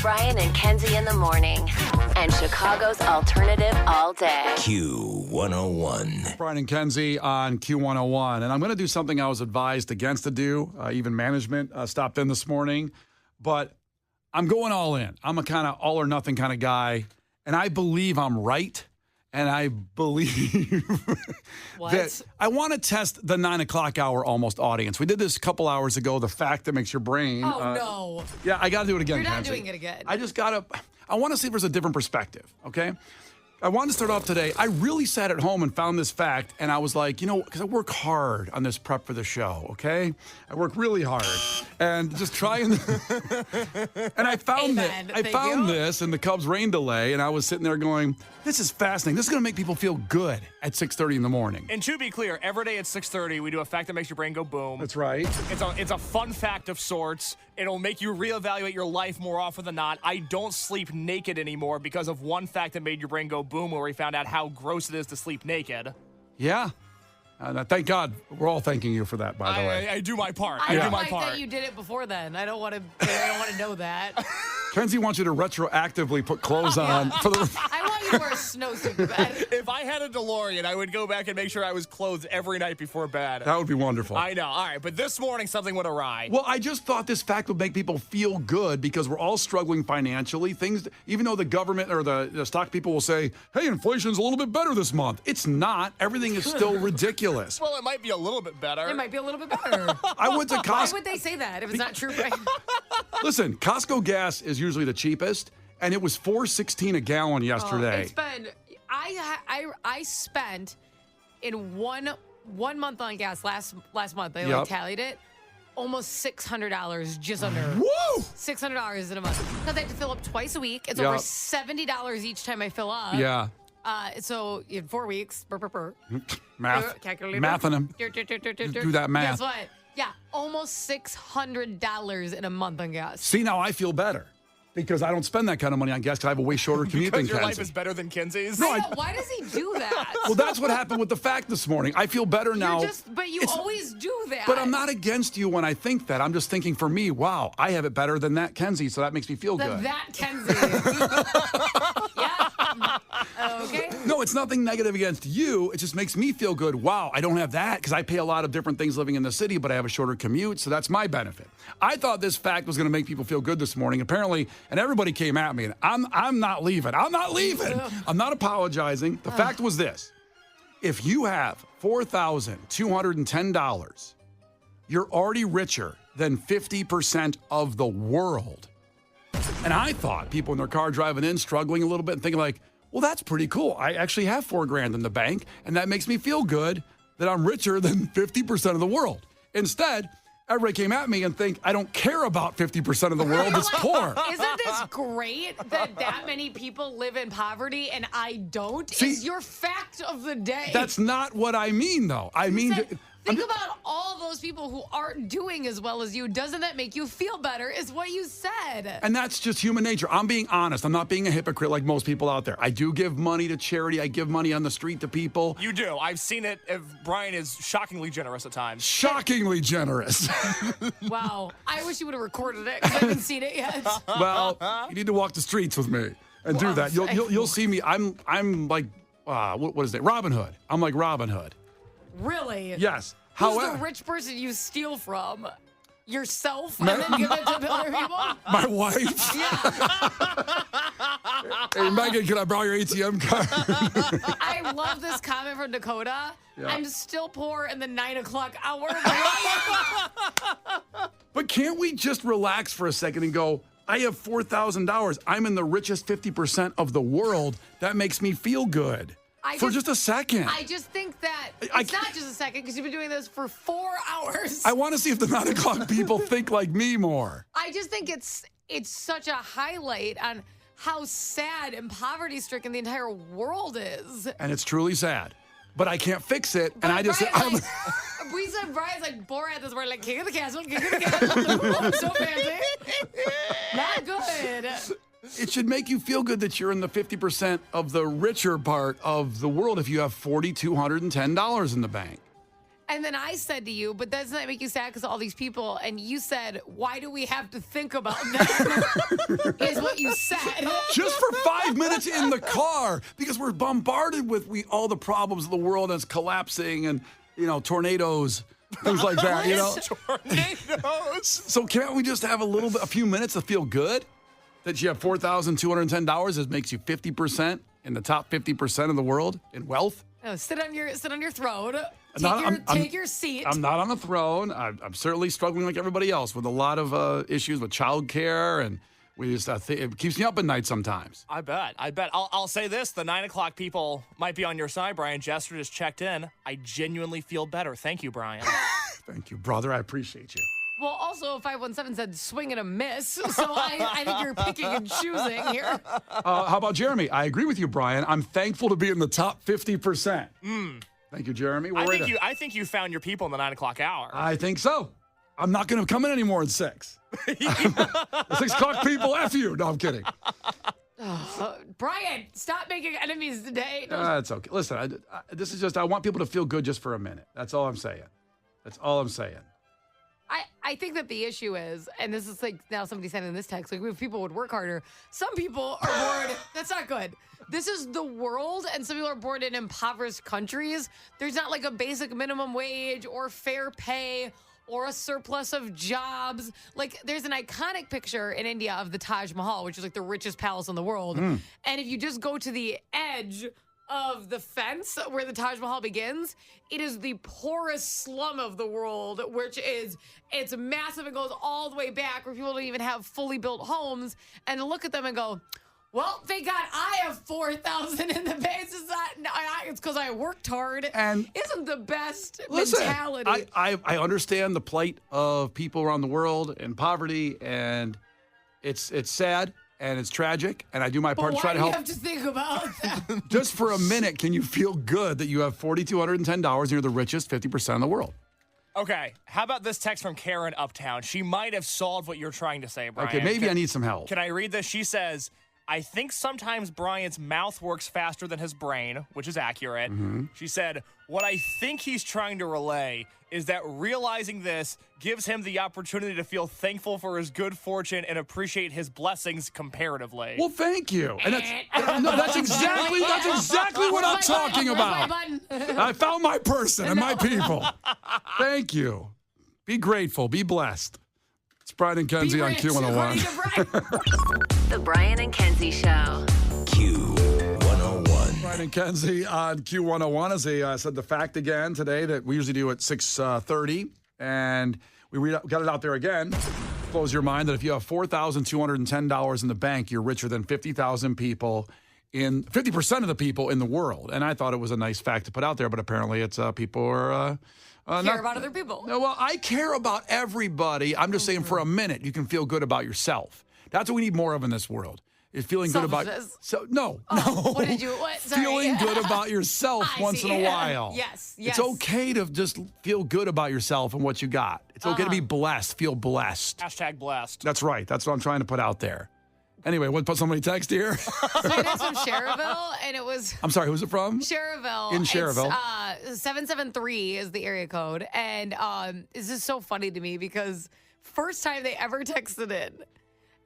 Brian and Kenzie in the morning. And Chicago's alternative all day. Q101. Brian and Kenzie on Q101. And I'm going to do something I was advised against to do. Even management stopped in this morning. But I'm going all in. I'm a kind of all or nothing kind of guy. And I believe I'm right. And I believe that I want to test the 9 o'clock hour almost audience. We did this a couple hours ago, the fact that makes your brain. Oh, no. Yeah, I got to do it again, You're not Kenzie. doing it again. I want to see if there's a different perspective, okay? I wanted to start off today. I really sat at home and found this fact, and I was like, because I work hard on this prep for the show, okay? I work really hard. And just trying and I found this in the Cubs rain delay, and I was sitting there going, this is fascinating. This is going to make people feel good at 6:30 in the morning. And to be clear, every day at 6:30, we do a fact that makes your brain go boom. That's right. It's a fun fact of sorts. It'll make you reevaluate your life more often than not. I don't sleep naked anymore because of one fact that made your brain go boom, where we found out how gross it is to sleep naked. Yeah. Thank God. We're all thanking you for that, by the way. I do my part. I do don't my like part. that you did it before then. I don't want to know that. Kenzie wants you to retroactively put clothes on for the. I want you to wear a snowsuit to bed. If I had a DeLorean, I would go back and make sure I was clothed every night before bed. That would be wonderful. I know. All right, but this morning something went awry. Well, I just thought this fact would make people feel good because we're all struggling financially. Things, even though the government or the stock people will say, hey, inflation's a little bit better this month. It's not. Everything is still ridiculous. Well, it might be a little bit better. It might be a little bit better. I went to Costco. Why would they say that if it's not true, right? Listen, Costco gas is usually the cheapest, and it was $4.16 a gallon yesterday. It's been. I spent in one month on gas last month. I tallied it. Almost $600 just under. Woo! $600 in a month. Because I have to fill up twice a week. It's over $70 each time I fill up. Yeah. So in 4 weeks, Math. Calculator. Mathing them. Do that math. Guess what? Yeah, almost $600 in a month on gas. See, now I feel better because I don't spend that kind of money on gas because I have a way shorter commute than Because your Kenzie. life is better than Kenzie's? I know, why does he do that? Well, that's what happened with the fact this morning. I feel better now. But you always do that. But I'm not against you when I think that. I'm just thinking for me, wow, I have it better than that Kenzie, so that makes me feel good. That Kenzie. Yeah. Okay. No, it's nothing negative against you. It just makes me feel good. Wow, I don't have that because I pay a lot of different things living in the city, but I have a shorter commute, so that's my benefit. I thought this fact was going to make people feel good this morning. Apparently, and everybody came at me, and I'm not leaving. I'm not leaving. I'm not apologizing. The fact was this. If you have $4,210, you're already richer than 50% of the world. And I thought people in their car driving in, struggling a little bit and thinking like, well, that's pretty cool. I actually have $4,000 in the bank, and that makes me feel good that I'm richer than 50% of the world. Instead, everybody came at me and think I don't care about 50% of the world that's poor. Isn't this great that many people live in poverty and I don't? See, is your fact of the day. That's not what I mean, though. I mean... Think about all those people who aren't doing as well as you. Doesn't that make you feel better, is what you said. And that's just human nature. I'm being honest. I'm not being a hypocrite like most people out there. I do give money to charity. I give money on the street to people. You do. I've seen it. Brian is shockingly generous at times. Shockingly generous. Wow. I wish you would have recorded it because I haven't seen it yet. Well, you need to walk the streets with me and do that. You'll see me. I'm like, what is it? Robin Hood. I'm like Robin Hood. Really? Yes. Who's the rich person you steal from? Yourself and then give it to other people? My wife. Yeah. Hey, Megan, can I borrow your ATM card? I love this comment from Dakota. Yeah. I'm still poor in the 9 o'clock hour. But can't we just relax for a second and go, I have $4,000. I'm in the richest 50% of the world. That makes me feel good. For just a second. I just think that it's not just a second because you've been doing this for 4 hours. I want to see if the 9 o'clock people think like me more. I just think it's such a highlight on how sad and poverty-stricken the entire world is. And it's truly sad. But I can't fix it. But and I just Brian's we said Brian's like Borat this morning, like king of the castle, king of the castle. So fancy. Not good. It should make you feel good that you're in the 50% of the richer part of the world if you have $4,210 in the bank. And then I said to you, but doesn't that make you sad because all these people? And you said, why do we have to think about that? Is what you said. Just for 5 minutes in the car, because we're bombarded with all the problems of the world and it's collapsing and, tornadoes, things like that, Tornadoes. So can't we just have a few minutes to feel good? That you have $4,210 that makes you 50% in the top 50% of the world in wealth? No, sit on your throne. I'm Take your seat. I'm not on a throne. I'm certainly struggling like everybody else with a lot of issues with childcare, and we just it keeps me up at night sometimes. I bet. I'll say this: the 9 o'clock people might be on your side. Brian Jester just checked in. I genuinely feel better. Thank you, Brian. Thank you, brother. I appreciate you. Well, also 517 said swing and a miss, so I think you're picking and choosing here. How about Jeremy? I agree with you, Brian. I'm thankful to be in the top 50%. Thank you, Jeremy. I think you found your people in the 9 o'clock hour. I think so. I'm not going to come in anymore at 6. The 6 o'clock people, F you. No, I'm kidding. Brian, stop making enemies today. It's okay. Listen, this is just, I want people to feel good just for a minute. That's all I'm saying. I think that the issue is, and this is like now somebody said in this text, like if people would work harder, some people are born, that's not good. This is the world, and some people are born in impoverished countries. There's not like a basic minimum wage or fair pay or a surplus of jobs. Like there's an iconic picture in India of the Taj Mahal, which is like the richest palace in the world. And if you just go to the edge of the fence where the Taj Mahal begins, it is the poorest slum of the world, it's massive and goes all the way back where people don't even have fully built homes. And to look at them and go, well, thank God I have 4,000 in the bank. It's because I worked hard. And isn't the best mentality. I understand the plight of people around the world and poverty, and it's sad. And it's tragic, and I do my part to try to help. Why do you have to think about that? Just for a minute, can you feel good that you have $4,210 and you're the richest 50% of the world? Okay, how about this text from Karen Uptown? She might have solved what you're trying to say, Brian. Okay, maybe I need some help. Can I read this? She says, I think sometimes Brian's mouth works faster than his brain, which is accurate. She said, what I think he's trying to relay is that realizing this gives him the opportunity to feel thankful for his good fortune and appreciate his blessings comparatively. Well, thank you. And that's exactly what I'm talking about. I found my person and my people. Thank you. Be grateful. Be blessed. It's Brian and Kenzie on Q101. The Brian and Kenzie Show. Q101. Brian and Kenzie on Q101. As I said the fact again today that we usually do at 6:30, and we got it out there again. Blows your mind that if you have $4,210 in the bank, you're richer than 50,000 people 50% of the people in the world. And I thought it was a nice fact to put out there, but apparently it's people are care about other people. No, well, I care about everybody. I'm just saying for a minute, you can feel good about yourself. That's what we need more of in this world. Is feeling good about no. What did you? What? Sorry. Feeling good about yourself once in a while. Yes. It's okay to just feel good about yourself and what you got. It's okay to be blessed. Feel blessed. Hashtag blessed. That's right. That's what I'm trying to put out there. Anyway, what put somebody text here? So that's from Cherville, and it was. I'm sorry, who's it from? Cherville. In Cherville. 773 is the area code, and this is so funny to me because first time they ever texted in,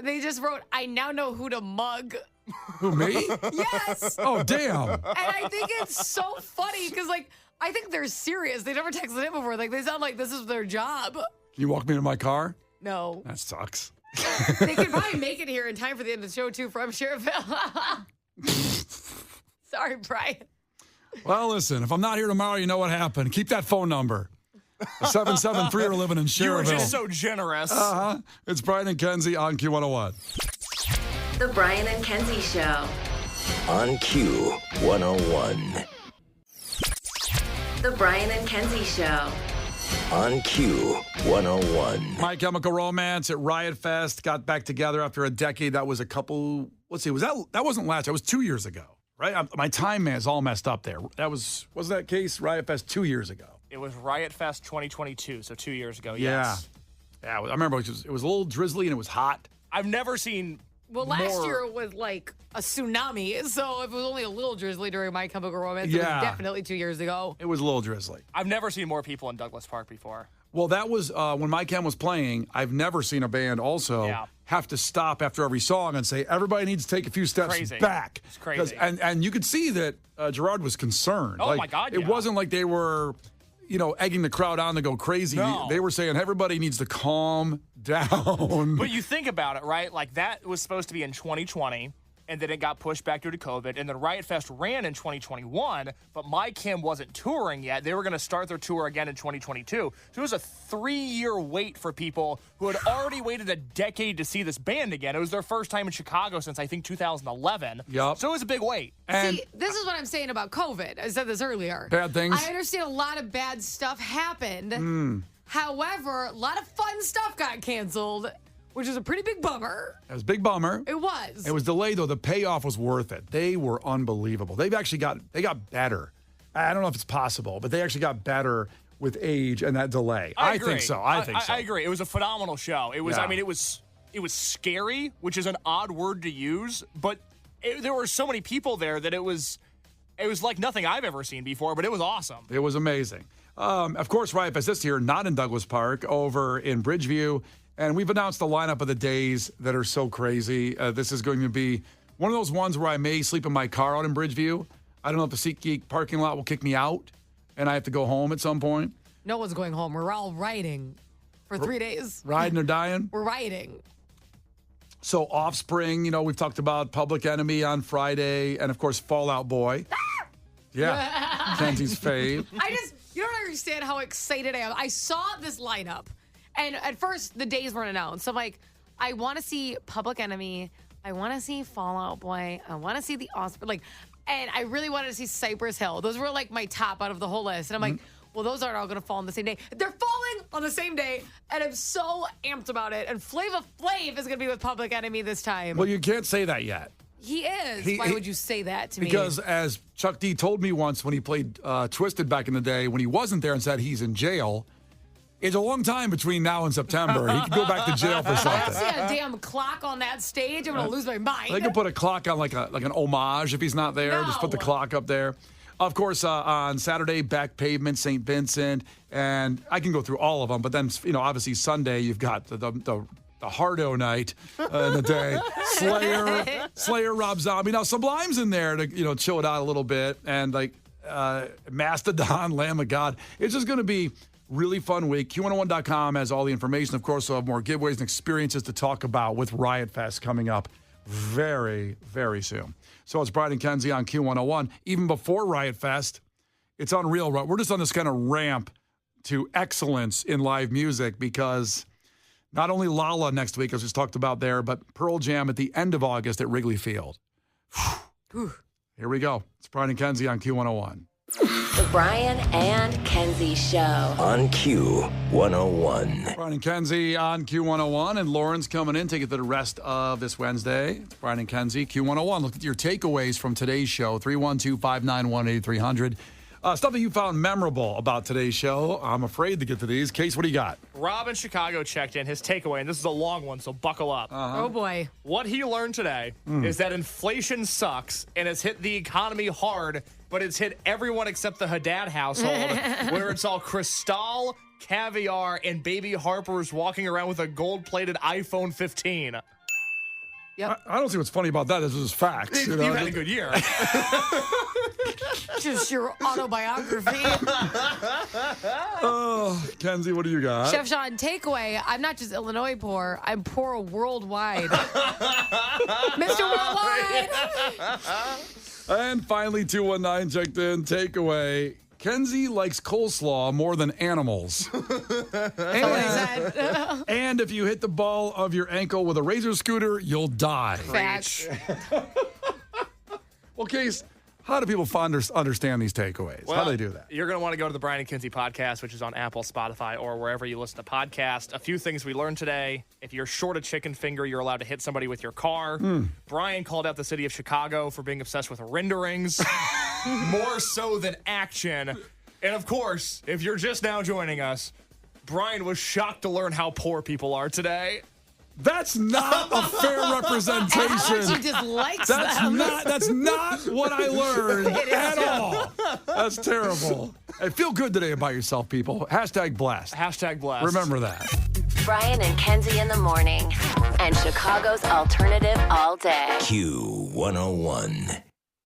they just wrote, "I now know who to mug." Who, me? Yes. Oh, damn. And I think it's so funny because, like, I think they're serious. They never texted in before. Like, they sound like this is their job. Can you walk me to my car? No. That sucks. They could probably make it here in time for the end of the show, too, from Cherville. Sorry, Brian. Well, listen, if I'm not here tomorrow, you know what happened. Keep that phone number. 773 are living in Cherville. You were just so generous. It's Brian and Kenzie on Q101. The Brian and Kenzie Show. On Q101. The Brian and Kenzie Show. On Q101. My Chemical Romance at Riot Fest got back together after a decade. That was a couple, let's see, that wasn't last year. That was 2 years ago, right? My time is all messed up there. Was that case, Riot Fest 2 years ago? It was Riot Fest 2022, so 2 years ago, Yeah. yes. Yeah, I remember it was a little drizzly and it was hot. I've never seen Well, last year it was like a tsunami. So if it was only a little drizzly during My Chemical Romance, it was definitely 2 years ago. It was a little drizzly. I've never seen more people in Douglas Park before. Well, that was when My Chem was playing. I've never seen a band also have to stop after every song and say, everybody needs to take a few steps back. It's crazy. And you could see that Gerard was concerned. Oh, my God, It wasn't like they were, egging the crowd on to go crazy. No. They were saying everybody needs to calm down. But you think about it, right? Like, that was supposed to be in 2020. And then it got pushed back due to COVID. And then Riot Fest ran in 2021, but My Chem wasn't touring yet. They were going to start their tour again in 2022. So it was a 3-year wait for people who had already waited a decade to see this band again. It was their first time in Chicago since, I think, 2011. Yep. So it was a big wait. And See, this is what I'm saying about COVID. I said this earlier. Bad things? I understand a lot of bad stuff happened. However, a lot of fun stuff got canceled, which is a pretty big bummer. it was a big bummer. It was. It was delayed, though. The payoff was worth it. They were unbelievable. They got better. I don't know if it's possible, but they actually got better with age and that delay. I think so. I think so. I agree. It was a phenomenal show. It was. Yeah. I mean, it was scary, which is an odd word to use, but there were so many people there that it was like nothing I've ever seen before. But it was awesome. It was amazing. Of course, Riot Fest this year, not in Douglas Park, over in Bridgeview. And we've announced the lineup of the days that are so crazy. This is going to be one of those ones where I may sleep in my car out in Bridgeview. I don't know if the SeatGeek parking lot will kick me out and I have to go home at some point. No one's going home. We're all riding for 3 days. Riding or dying? We're riding. So Offspring, we've talked about Public Enemy on Friday, and of course Fall Out Boy. Yeah, Kenzie's fave. You don't understand how excited I am. I saw this lineup, and at first the days weren't announced. So I'm like, I want to see Public Enemy. I want to see Fall Out Boy. I want to see the Offspring. And I really wanted to see Cypress Hill. Those were like my top out of the whole list. And I'm like, well, those aren't all going to fall on the same day. They're falling on the same day, and I'm so amped about it. And Flava Flav is going to be with Public Enemy this time. Well, you can't say that yet. He is. Why would you say that to me? Because as Chuck D told me once when he played Twisted back in the day, when he wasn't there and said he's in jail, it's a long time between now and September. He could go back to jail for I something. see a damn clock on that stage. I'm going to lose my mind. They could put a clock on like an homage if he's not there. No. Just put the clock up there. Of course, on Saturday, Back Pavement, St. Vincent, and I can go through all of them. But then, obviously Sunday, you've got the Hardo night in the day. Slayer, Rob Zombie. Now Sublime's in there to chill it out a little bit, and Mastodon, Lamb of God. It's just going to be really fun week. Q101.com has all the information. Of course, we'll have more giveaways and experiences to talk about with Riot Fest coming up very, very soon. So it's Brian and Kenzie on Q101. Even before Riot Fest, it's unreal. We're just on this kind of ramp to excellence in live music because not only Lala next week, as we just talked about there, but Pearl Jam at the end of August at Wrigley Field. Here we go. It's Brian and Kenzie on Q101. The Brian and Kenzie Show. On Q101. Brian and Kenzie on Q101, and Lauren's coming in. Take it to the rest of this Wednesday. It's Brian and Kenzie, Q101. Look at your takeaways from today's show, 312-591-8300. Stuff that you found memorable about today's show. I'm afraid to get to these. Case, what do you got? Rob in Chicago checked in his takeaway, and this is a long one, so buckle up. Oh, boy. What he learned today is that inflation sucks and has hit the economy hard, but it's hit everyone except the Haddad household, where it's all Cristal, caviar, and baby Harper's walking around with a gold-plated iPhone 15. Yep. I don't see what's funny about that. This is facts. You've had a good year. Just your autobiography. Oh, Kenzie, what do you got? Chef Sean, takeaway. I'm not just Illinois poor. I'm poor worldwide. Mr. Worldwide. And finally, 219 checked in. Takeaway. Kenzie likes coleslaw more than animals. And if you hit the ball of your ankle with a razor scooter, you'll die. Facts. Well, Case, how do people understand these takeaways? How do they do that? You're going to want to go to the Brian and Kenzie podcast, which is on Apple, Spotify, or wherever you listen to podcasts. A few things we learned today. If you're short a chicken finger, you're allowed to hit somebody with your car. Brian called out the city of Chicago for being obsessed with renderings, more so than action. And of course, if you're just now joining us, Brian was shocked to learn how poor people are today. That's not a fair representation. She dislikes That's them. that's not what I learned at all. That's terrible. Hey, feel good today about yourself, people. #blast. #blast. Remember that. Brian and Kenzie in the morning. And Chicago's alternative all day. Q101.